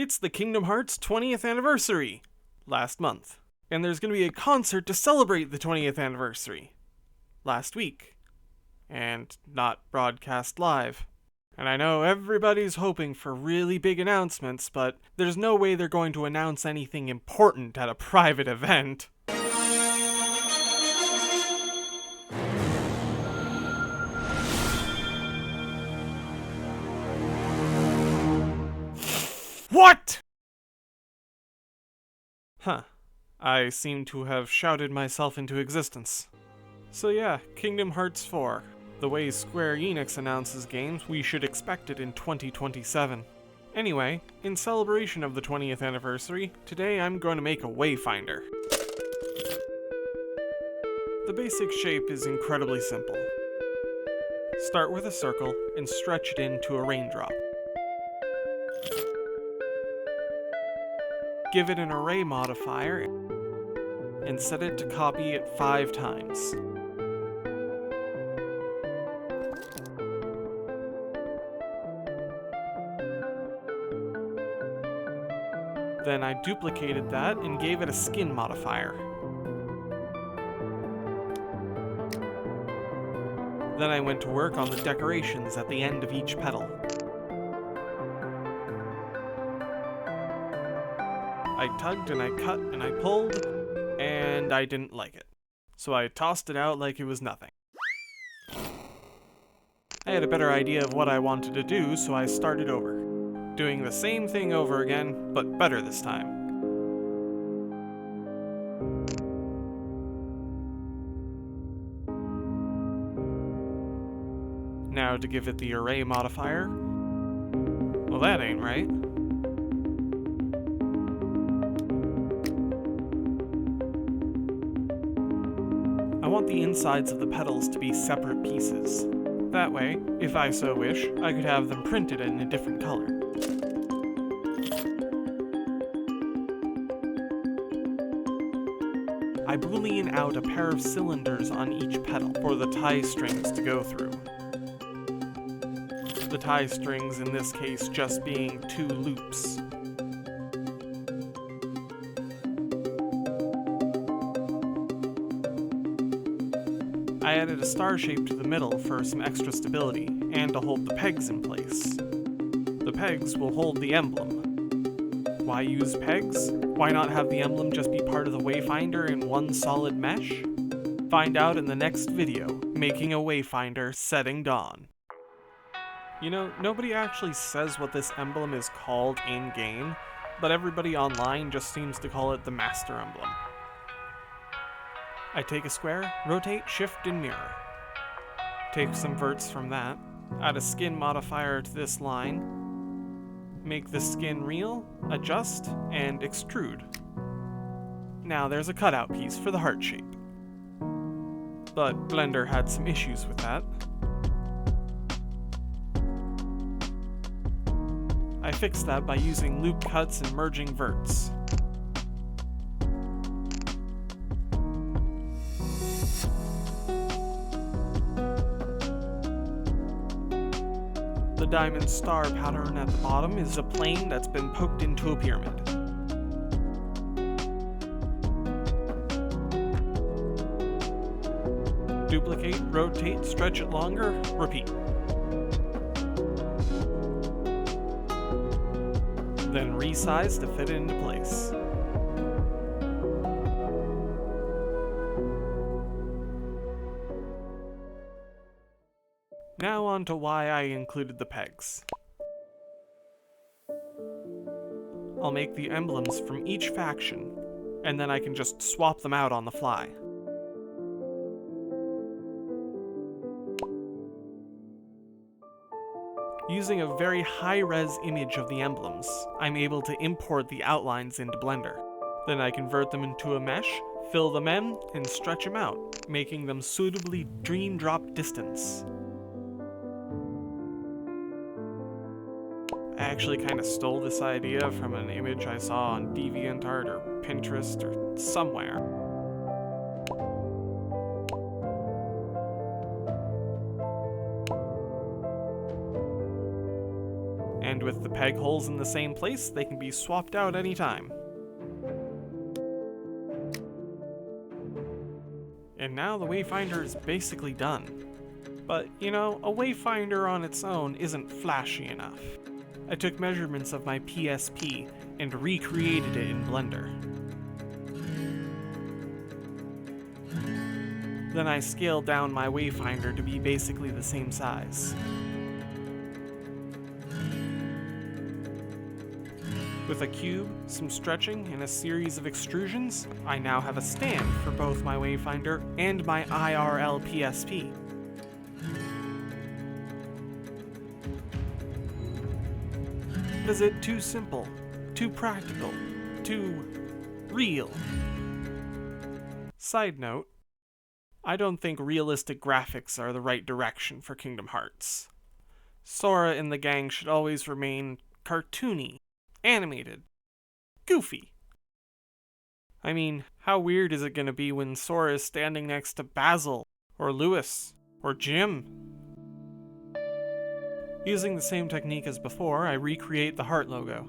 It's the Kingdom Hearts 20th anniversary last month. And there's going to be a concert to celebrate the 20th anniversary last week. And not broadcast live. And I know everybody's hoping for really big announcements, but there's no way they're going to announce anything important at a private event. What? Huh. I seem to have shouted myself into existence. So yeah, Kingdom Hearts 4. The way Square Enix announces games, we should expect it in 2027. Anyway, in celebration of the 20th anniversary, today I'm going to make a Wayfinder. The basic shape is incredibly simple. Start with a circle and stretch it into a raindrop. Give it an array modifier and set it to copy it 5 times. Then I duplicated that and gave it a skin modifier. Then I went to work on the decorations at the end of each petal. I tugged and I cut and I pulled, and I didn't like it. So I tossed it out like it was nothing. I had a better idea of what I wanted to do, so I started over. Doing the same thing over again, but better this time. Now to give it the array modifier. Well, that ain't right. I want the insides of the petals to be separate pieces. That way, if I so wish, I could have them printed in a different color. I boolean out a pair of cylinders on each petal for the tie strings to go through. The tie strings in this case just being 2 loops. I added a star shape to the middle for some extra stability and to hold the pegs in place. The pegs will hold the emblem. Why use pegs? Why not have the emblem just be part of the Wayfinder in one solid mesh? Find out in the next video, making a Wayfinder setting dawn. You know, nobody actually says what this emblem is called in-game, but everybody online just seems to call it the Master Emblem. I take a square, rotate, shift, and mirror. Take some verts from that, add a skin modifier to this line, make the skin real, adjust, and extrude. Now there's a cutout piece for the heart shape. But Blender had some issues with that. I fixed that by using loop cuts and merging verts. The diamond star pattern at the bottom is a plane that's been poked into a pyramid. Duplicate, rotate, stretch it longer, repeat. Then resize to fit it into place. Now on to why I included the pegs. I'll make the emblems from each faction, and then I can just swap them out on the fly. Using a very high-res image of the emblems, I'm able to import the outlines into Blender. Then I convert them into a mesh, fill them in, and stretch them out, making them suitably dream drop distance. I actually kind of stole this idea from an image I saw on DeviantArt or Pinterest or somewhere. And and with the peg holes in the same place, they can be swapped out anytime. And now the Wayfinder is basically done. But, you know, a Wayfinder on its own isn't flashy enough. I took measurements of my PSP and recreated it in Blender. Then I scaled down my Wayfinder to be basically the same size. With a cube, some stretching, and a series of extrusions, I now have a stand for both my Wayfinder and my IRL PSP. Is it too simple, too practical, too real? Side note, I don't think realistic graphics are the right direction for Kingdom Hearts. Sora and the gang should always remain cartoony, animated, goofy. I mean, how weird is it going to be when Sora is standing next to Basil, or Lewis, or Jim? Using the same technique as before, I recreate the heart logo.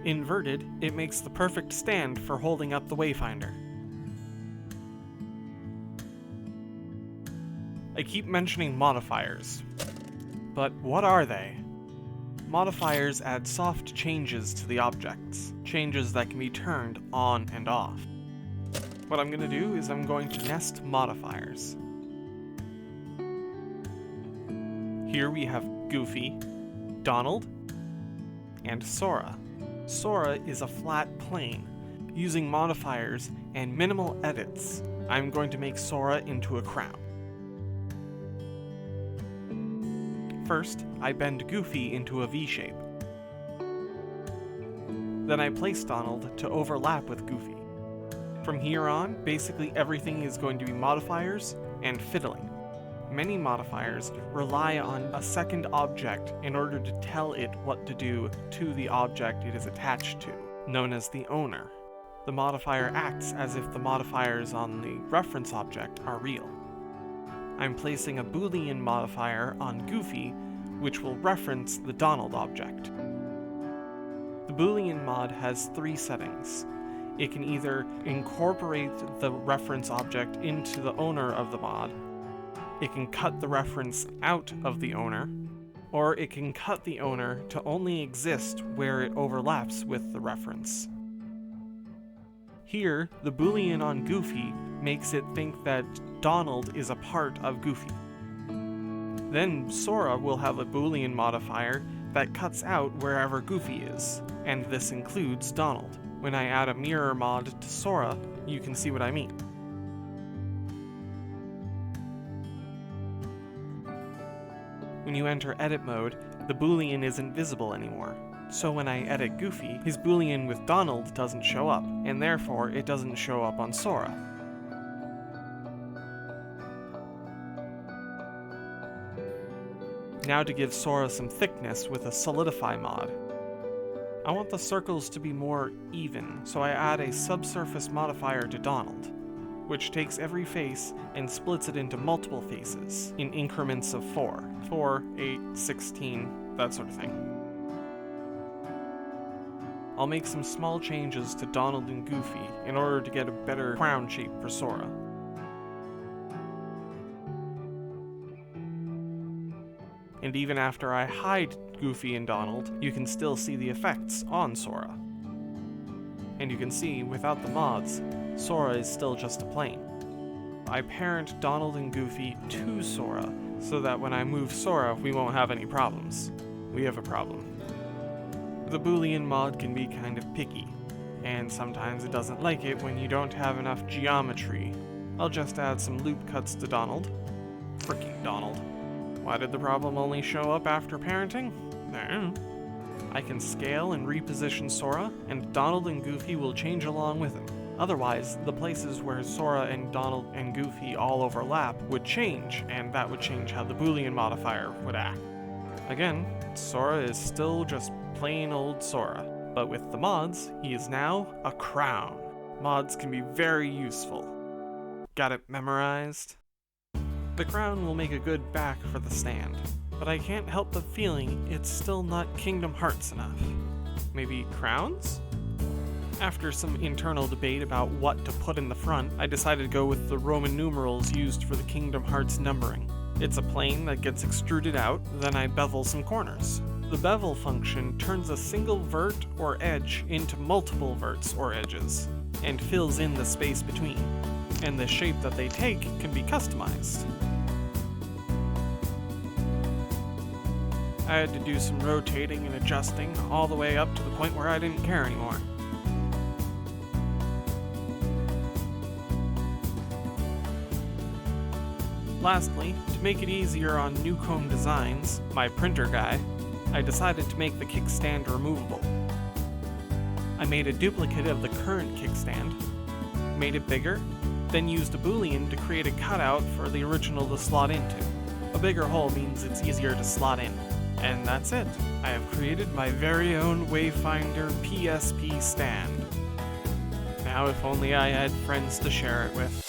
Inverted, it makes the perfect stand for holding up the Wayfinder. I keep mentioning modifiers, but what are they? Modifiers add soft changes to the objects, changes that can be turned on and off. What I'm going to do is I'm going to nest modifiers. Here we have Goofy, Donald, and Sora. Sora is a flat plane. Using modifiers and minimal edits, I'm going to make Sora into a crown. First, I bend Goofy into a V shape. Then I place Donald to overlap with Goofy. From here on, basically everything is going to be modifiers and fiddling. Many modifiers rely on a second object in order to tell it what to do to the object it is attached to, known as the owner. The modifier acts as if the modifiers on the reference object are real. I'm placing a Boolean modifier on Goofy, which will reference the Donald object. The Boolean mod has 3 settings. It can either incorporate the reference object into the owner of the mod, it can cut the reference out of the owner, or it can cut the owner to only exist where it overlaps with the reference. Here, the Boolean on Goofy makes it think that Donald is a part of Goofy. Then Sora will have a Boolean modifier that cuts out wherever Goofy is, and this includes Donald. When I add a mirror mod to Sora, you can see what I mean. When you enter edit mode, the Boolean isn't visible anymore. So when I edit Goofy, his Boolean with Donald doesn't show up, and therefore it doesn't show up on Sora. Now to give Sora some thickness with a Solidify mod. I want the circles to be more even, so I add a subsurface modifier to Donald, which takes every face and splits it into multiple faces in increments of 4. 4, 8, 16, that sort of thing. I'll make some small changes to Donald and Goofy in order to get a better crown shape for Sora. And even after I hide Goofy and Donald, you can still see the effects on Sora. And you can see, without the mods, Sora is still just a plane. I parent Donald and Goofy to Sora, so that when I move Sora, we won't have any problems. We have a problem. The Boolean mod can be kind of picky, and sometimes it doesn't like it when you don't have enough geometry. I'll just add some loop cuts to Donald. Fricking Donald. Why did the problem only show up after parenting? I can scale and reposition Sora, and Donald and Goofy will change along with him. Otherwise, the places where Sora and Donald and Goofy all overlap would change, and that would change how the Boolean modifier would act. Again, Sora is still just plain old Sora, but with the mods, he is now a crown. Mods can be very useful. Got it memorized? The crown will make a good back for the stand. but I can't help but feeling it's still not Kingdom Hearts enough. Maybe crowns? After some internal debate about what to put in the front, I decided to go with the Roman numerals used for the Kingdom Hearts numbering. It's a plane that gets extruded out, then I bevel some corners. The bevel function turns a single vert or edge into multiple verts or edges, and fills in the space between, and the shape that they take can be customized. I had to do some rotating and adjusting all the way up to the point where I didn't care anymore. Lastly, to make it easier on Newcomb Designs, my printer guy, I decided to make the kickstand removable. I made a duplicate of the current kickstand, made it bigger, then used a boolean to create a cutout for the original to slot into. A bigger hole means it's easier to slot in. And that's it. I have created my very own Wayfinder PSP stand. Now if only I had friends to share it with.